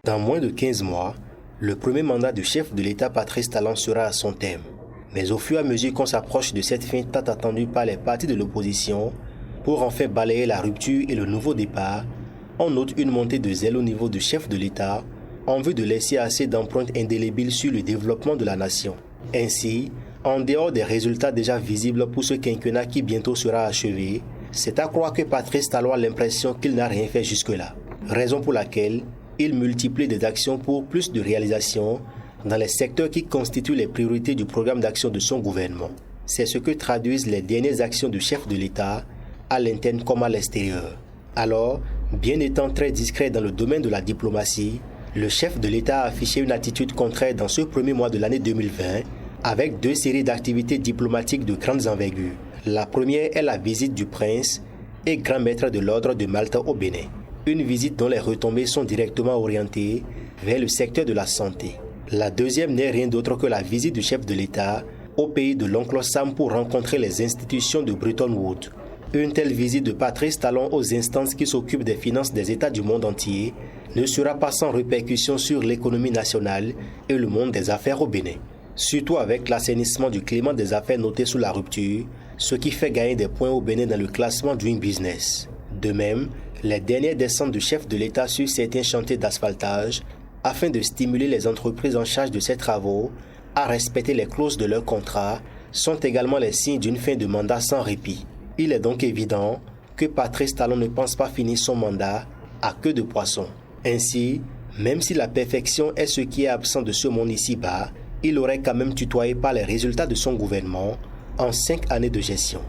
Dans moins de 15 mois, le premier mandat du chef de l'État Patrice Talon sera à son terme. Mais au fur et à mesure qu'on s'approche de cette fin tant attendue par les partis de l'opposition, pour enfin balayer la rupture et le nouveau départ, on note une montée de zèle au niveau du chef de l'État en vue de laisser assez d'empreintes indélébiles sur le développement de la nation. Ainsi, en dehors des résultats déjà visibles pour ce quinquennat qui bientôt sera achevé, c'est à croire que Patrice Talon a l'impression qu'il n'a rien fait jusque-là. Raison pour laquelle il multiplie des actions pour plus de réalisations dans les secteurs qui constituent les priorités du programme d'action de son gouvernement. C'est ce que traduisent les dernières actions du chef de l'État, à l'interne comme à l'extérieur. Alors, bien étant très discret dans le domaine de la diplomatie, le chef de l'État a affiché une attitude contraire dans ce premier mois de l'année 2020 avec 2 séries d'activités diplomatiques de grandes envergures. La première est la visite du prince et grand maître de l'ordre de Malte au Bénin. Une visite dont les retombées sont directement orientées vers le secteur de la santé. La deuxième n'est rien d'autre que la visite du chef de l'État au pays de l'oncle Sam pour rencontrer les institutions de Bretton Woods. Une telle visite de Patrice Talon aux instances qui s'occupent des finances des États du monde entier ne sera pas sans répercussion sur l'économie nationale et le monde des affaires au Bénin. Surtout avec l'assainissement du climat des affaires noté sous la rupture, ce qui fait gagner des points au Bénin dans le classement Doing Business. De même, les dernières descentes du chef de l'État sur certains chantiers d'asphaltage afin de stimuler les entreprises en charge de ces travaux à respecter les clauses de leur contrat sont également les signes d'une fin de mandat sans répit. Il est donc évident que Patrice Talon ne pense pas finir son mandat à queue de poisson. Ainsi, même si la perfection est ce qui est absent de ce monde ici-bas, il aurait quand même tutoyé par les résultats de son gouvernement en 5 années de gestion.